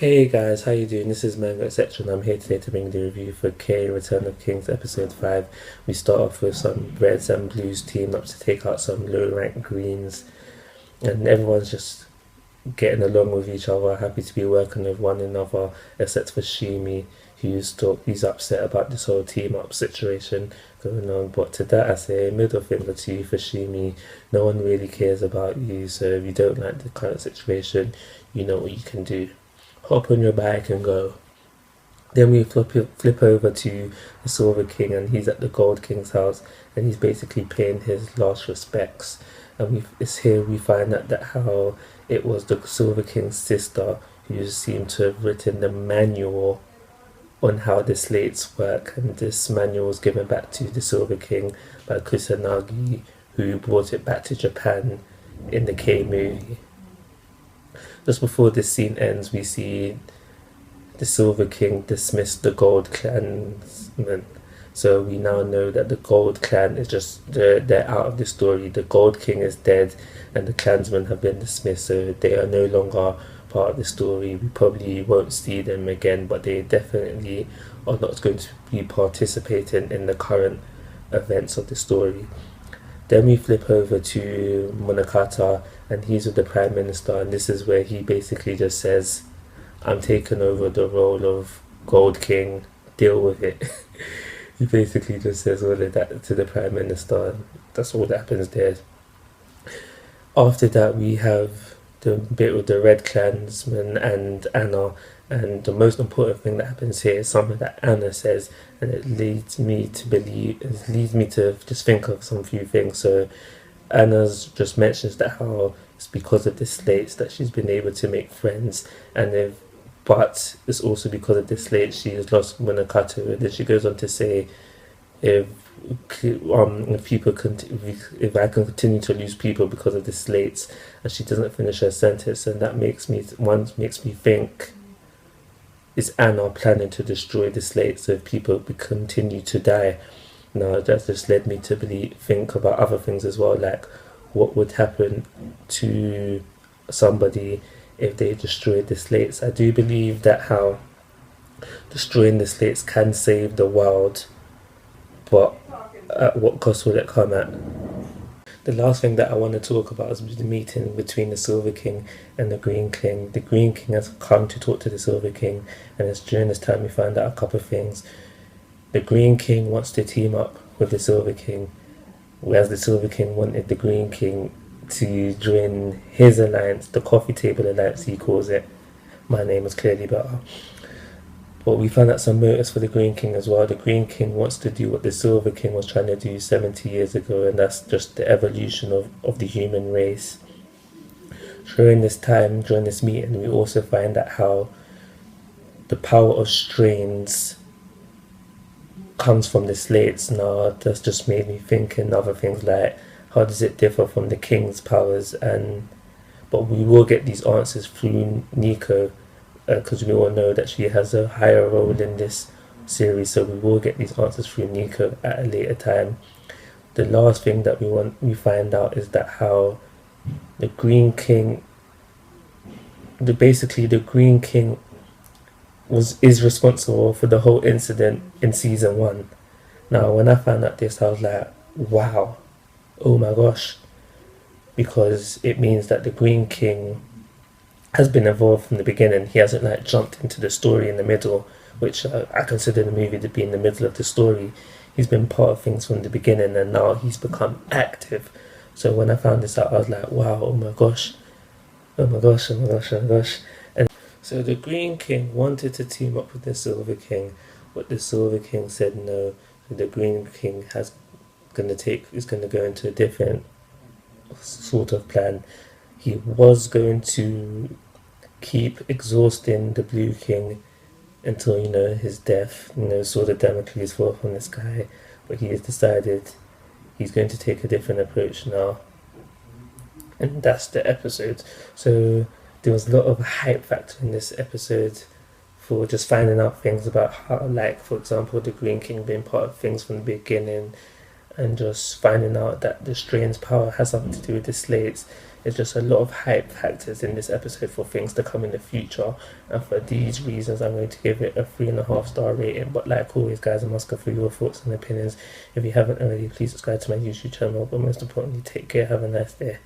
Hey guys, how you doing? This is Mango etc. and I'm here today to bring the review for K Return of Kings episode 5. We start off with some reds and blues team up to take out some low rank greens, and everyone's just getting along with each other, happy to be working with one another, except for Shimi, he's upset about this whole team up situation going on. But to that I say, middle finger to you for Shimi. No one really cares about you, so if you don't like the current situation, you know what you can do. Hop on your bike and go. Then we flip over to the Silver King, and he's at the Gold King's house, and he's basically paying his last respects. And it's here we find out that how it was the Silver King's sister who seemed to have written the manual on how the slates work, and this manual was given back to the Silver King by Kusanagi, who brought it back to Japan in the K movie. Just before this scene ends, we see the Silver King dismiss the Gold Clansmen. So we now know that the Gold Clan is just, they're out of the story. The Gold King is dead and the clansmen have been dismissed, so they are no longer part of the story. We probably won't see them again, but they definitely are not going to be participating in the current events of the story. Then we flip over to Munakata, and he's with the Prime Minister, and this is where he basically just says, I'm taking over the role of Gold King, deal with it. He basically just says all of that to the Prime Minister, and that's all that happens there. After that, we have the bit with the Red Clansman and Anna, and the most important thing that happens here is something that Anna says, and it leads me to just think of some few things. So Anna's just mentions that how it's because of the slates that she's been able to make friends, but it's also because of the slates she has lost Munakata. And then she goes on to say, if I can continue to lose people because of the slates, and she doesn't finish her sentence, and that makes me think, is Anna planning to destroy the slates so if people continue to die? Now that just led me to think about other things as well, like what would happen to somebody if they destroyed the slates. I do believe that how destroying the slates can save the world, but at what cost will it come at? The last thing that I want to talk about is the meeting between the Silver King and the Green King. The Green King has come to talk to the Silver King, and it's during this time we find out a couple of things. The Green King wants to team up with the Silver King, whereas the Silver King wanted the Green King to join his alliance, the coffee table alliance he calls it. My name is clearly better. But we found out some motives for the Green King as well. The Green King wants to do what the Silver King was trying to do 70 years ago, and that's just the evolution of the human race. During this meeting, we also find out how the power of strains comes from the slates. Now that's just made me think in other things like, how does it differ from the King's powers? But we will get these answers through Nico, because we all know that she has a higher role in this series, so we will get these answers through Nico at a later time. The last thing that we find out is that how the Green King, the Green King is responsible for the whole incident in season 1. Now when I found out this, I was like, wow, oh my gosh, because it means that the Green King has been involved from the beginning. He hasn't like jumped into the story in the middle, which I consider the movie to be in the middle of the story. He's been part of things from the beginning, and now he's become active. So when I found this out, I was like, wow, oh my gosh, oh my gosh, oh my gosh, oh my gosh. And so the Green King wanted to team up with the Silver King, but the Silver King said no. So the Green King is going to go into a different sort of plan. He was going to keep exhausting the Blue King until, his death, sort of Damocles fall from the sky, but he has decided he's going to take a different approach now. And that's the episode. So there was a lot of hype factor in this episode for just finding out things about how, like, for example, the Green King being part of things from the beginning, and just finding out that the strain's power has something to do with the slates. There's just a lot of hype factors in this episode for things to come in the future, and for these reasons I'm going to give it a 3.5-star rating. But like always guys, I must go through your thoughts and opinions. If you haven't already, please subscribe to my YouTube channel, but most importantly, take care, have a nice day.